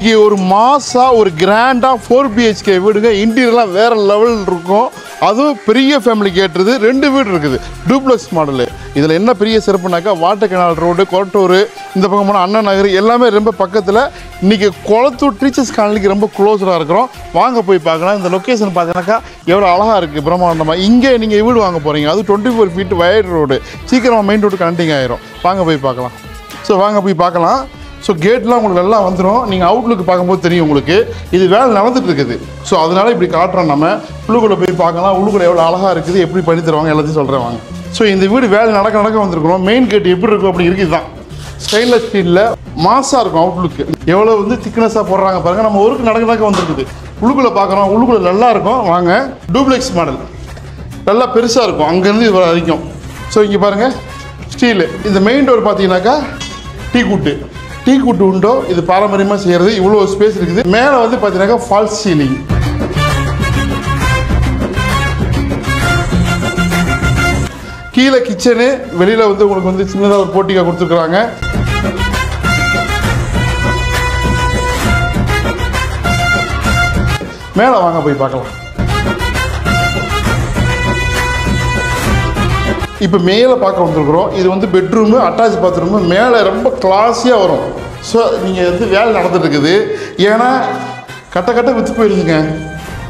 ஒரு மாசா ஒரு கிராண்டா 4 BHK வீடுங்க. இன்டீரியர்லாம் வேற லெவல் இருக்கும். அதுவும் பெரிய ஃபேமிலிக்கு ஏற்றது. 2 வீடு இருக்குது, டூப்ளெக்ஸ் மாடலு. இதில் என்ன பெரிய சிறப்புனாக்கா வாட்டர் கனால் ரோடு, கொரட்டூர், இந்த பக்கம் போனால் அண்ணா நகர் எல்லாமே ரொம்ப பக்கத்தில். இன்றைக்கி கொளத்தூர் டீச்சர்ஸ் காலனிக்கு ரொம்ப க்ளோஸராக இருக்கிறோம். வாங்க போய் பார்க்கலாம். இந்த லொக்கேஷன் பார்த்தீங்கன்னாக்கா எவ்வளோ அழகாக இருக்குது, பிரம்மாண்டமாக. இங்கே நீங்கள் வீடு வாங்க போகிறீங்க, அது 24 feet வயர் ரோடு, சீக்கிரமாக மெயின் ரோடு கனெக்டிங் ஆகிரும். வாங்க போய் பார்க்கலாம். வாங்க போய் பார்க்கலாம். கேட்லாம் உங்களுக்கு நல்லா வந்துடும். நீங்கள் அவுட்லுக்கு பார்க்கும்போது தெரியும் உங்களுக்கு இது வேலை நடந்துட்டு இருக்குது. அதனால இப்படி காட்டுறோம். நம்ம உள்ளுக்குள்ளே போய் பார்க்கலாம். உள்ளுக்குள்ளே எவ்வளோ அழகாக இருக்குது, எப்படி பண்ணி தருவாங்க எல்லாத்தையும் சொல்கிறேன் வாங்க. இந்த வீடு வேலை நடக்க வந்திருக்கிறோம். மெயின் கேட் எப்படி இருக்கும் அப்படி இருக்குது தான். ஸ்டெயின்லெஸ் ஸ்டீலில் மாசாக இருக்கும். அவுட்லுக்கு எவ்வளோ திக்னஸாக போடுறாங்க பாருங்கள். நம்ம ஒருக்கு நடக்க வந்துருக்குது. உள்ளுக்குள்ளே பார்க்குறோம். உள்ளுக்குள்ளே நல்லா இருக்கும். வாங்க. டூப்ளெக்ஸ் மாடல் நல்லா பெருசாக இருக்கும். அங்கேருந்து இது வரைக்கும். இங்கே பாருங்கள் ஸ்டீலு. இந்த மெயின் டோர் பார்த்தீங்கன்னாக்கா டீ கூட்டு உண்டோ. இது பாரம்பரியமாக செய்கிறது. இவ்வளோ ஸ்பேஸ் இருக்குது. மேலே பார்த்தீங்கன்னாக்கா ஃபால்ஸ் சீலிங். கீழே கிச்சனு, வெளியில் உங்களுக்கு சின்னதாக ஒரு போட்டிக்கா கொடுத்துருக்குறாங்க. மேலே வாங்க போய் பார்க்கலாம். இப்போ மேலே பார்க்க வந்துருக்குறோம். இது பெட்ரூமு, அட்டாச் பாத்ரூமு. மேலே ரொம்ப கிளாஸியாக வரும். நீங்கள் வேலை நடந்துட்டு இருக்குது. ஏன்னா கட்ட விற்று போயிருந்துங்க.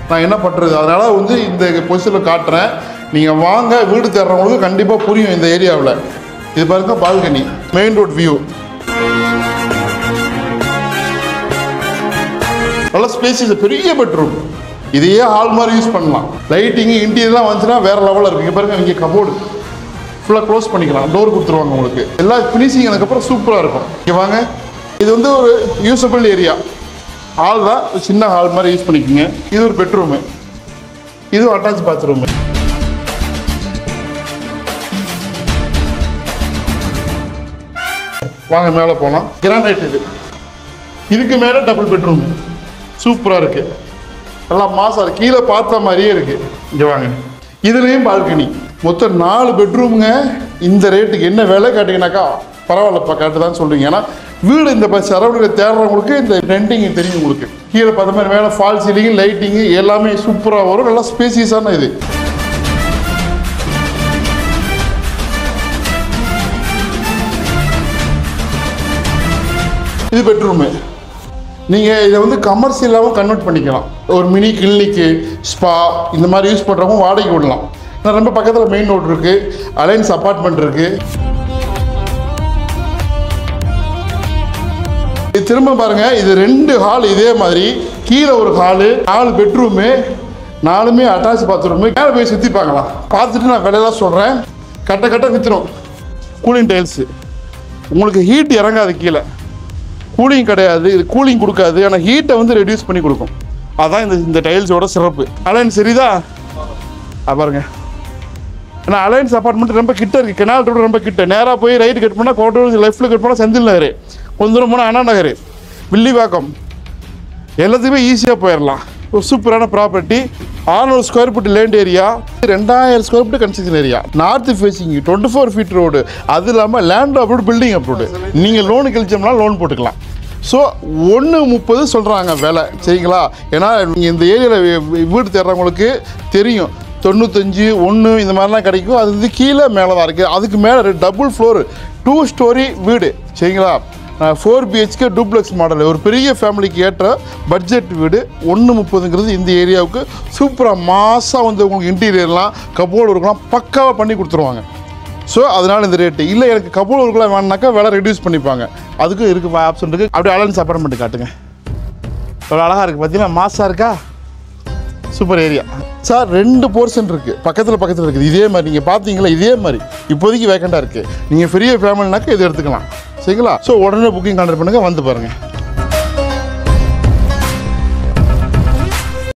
நான் என்ன பண்ணுறது, அதனால் இந்த பொசிஷனில் காட்டுறேன். நீங்கள் வாங்க. வீடு தேடுறவங்களுக்கு கண்டிப்பாக புரியும் இந்த ஏரியாவில். இது பாருங்க பால்கனி, மெயின் ரோட் வியூ. நல்லா ஸ்பேசியஸ் பெரிய பெட்ரூம். இதையே ஹால் மாதிரி யூஸ் பண்ணலாம். லைட்டிங்கு இன்டீரியர்லாம் வந்துச்சுன்னா வேறு லெவலில் இருக்குது. இங்கே பாருங்கள், இங்கே கபோர்டு ஃபுல்லாக க்ளோஸ் பண்ணிக்கலாம். டோர் கொடுத்துருவாங்க உங்களுக்கு. எல்லா ஃபினிஷிங் அதுக்கப்புறம் சூப்பராக இருக்கும். இங்கே வாங்க. இது ஒரு யூஸபிள் ஏரியா. ஹால் தான், சின்ன ஹால் மாதிரி யூஸ் பண்ணிக்கோங்க. இது ஒரு பெட்ரூமு, இது அட்டாச் பாத்ரூமு. வாங்க மேலே போகலாம். கிரானைட் இதுக்கு மேலே டபுள் பெட்ரூமு சூப்பராக இருக்குது. நல்லா மாசாக இருக்குது. கீழே பார்த்த மாதிரியே இருக்குது. இங்கே வாங்க. இதுலேயும் பால்கனி. மொத்தம் 4 பெட்ரூமுங்க. இந்த ரேட்டுக்கு என்ன விலை கேட்டிங்கனாக்கா பரவாயில்லப்பா காட்டு தான் சொல்லுவீங்க. ஏன்னா வீடு இந்த சரௌண்டில் தேடுறவங்களுக்கு இந்த ரெண்டிங் தெரியும் உங்களுக்கு. கீழே பார்த்த மாதிரி மேலே ஃபால் சீலிங்கு, லைட்டிங்கு எல்லாமே சூப்பராக வரும். நல்லா ஸ்பேசியஸான இது. இது பெட்ரூமு. நீங்கள் இதை கமர்ஷியலாகவும் கன்வெர்ட் பண்ணிக்கலாம். ஒரு மினி கிளினிக்கு, ஸ்பா இந்த மாதிரி யூஸ் பண்ணுறவங்க வாடகை விடலாம். ரொம்ப பக்கத்தில் மெயின் ரோடு இருக்குது. அலைன்ஸ் அப்பார்ட்மெண்ட் இருக்குது. இது திரும்ப பாருங்கள். இது 2 ஹால் இதே மாதிரி. கீழே ஒரு ஹாலு, 4 பெட்ரூமு, 4மே அட்டாச் பாத்ரூமு. மேலே போய் சுற்றி பார்க்கலாம். பார்த்துட்டு நான் விலையெல்லாம் சொல்கிறேன். கட்ட விற்றுரும். Cooling tiles. உங்களுக்கு ஹீட் இறங்காது. கீழே கூலிங் கிடையாது. இது கூலிங் கொடுக்காது. ஆனால் ஹீட்டை ரெடியூஸ் பண்ணி கொடுக்கும். அதுதான் இந்த டைல்ஸோட சிறப்பு. அலைன்ஸ் சரிதா பாருங்க. ஏன்னா அலைன்ஸ் அப்பார்ட்மெண்ட் ரொம்ப கிட்ட இருக்குது. கெனால் ரோடு ரொம்ப கிட்ட. நேராக போய் ரைட்டு கட் பண்ணால் கோட்டூர், லெஃப்ட்டில் கட் பண்ணால் செந்தில் நகர், கொஞ்சம் தூரம் போனால் அண்ணா நகர், வில்லிவாக்கம் எல்லாத்துக்குமே ஈஸியாக போயிடலாம். ஒரு சூப்பரான property. 600 square feet land area, 2000 square feet construction area, north facing, 24 feet road. அது இல்லாமல் லேண்ட் அப்ரூவ்டு, பில்டிங் அப்ரூவ்டு. நீங்கள் லோனு கழிச்சோம்னா லோன் போட்டுக்கலாம். 1.30 சொல்கிறாங்க விலை. சரிங்களா? ஏன்னா நீங்கள் இந்த ஏரியாவில் வீடு தேடுறவங்களுக்கு தெரியும். 95, 1 இந்த மாதிரிலாம் கிடைக்கும். அது கீழே மேலே தான் இருக்குது. அதுக்கு மேலே டபுள் ஃப்ளோர் 2 story வீடு. சரிங்களா? 4 BHK டூப்ளெக்ஸ் மாடல். ஒரு பெரிய ஃபேமிலிக்கு ஏற்ற பட்ஜெட் வீடு. 1.30ங்கிறது இந்த ஏரியாவுக்கு சூப்பராக மாசாக உங்களுக்கு இன்டீரியர்லாம், கபோர்டு ஒர்க்லாம் பக்காவாக பண்ணி கொடுத்துருவாங்க. அதனால் இந்த ரேட்டு இல்லை. எனக்கு கபோர்டு ஒர்க்லாம் வேணுனாக்கா விலை ரெடியூஸ் பண்ணிப்பாங்க. அதுக்கும் இருக்குது ஆப்ஷன் இருக்குது. அப்படியே அலைன்ஸ் அப்பார்ட்மெண்ட் காட்டுங்க. அவ்வளோ அழகாக இருக்குது. பார்த்தீங்கன்னா மாசாக இருக்கா? Super area sir. 2 போர்ஷன் இருக்குது. பக்கத்தில் இருக்குது. இதே மாதிரி நீங்கள் பார்த்தீங்களா? இதே மாதிரி இப்போதைக்கு வேக்கண்டாக இருக்குது. நீங்கள் பெரிய ஃபேமிலினாக்கா இது எடுத்துக்கலாம். சரிங்களா? உடனே புக்கிங் கான்டாக்ட் பண்ணுங்கள். வந்து பாருங்கள்.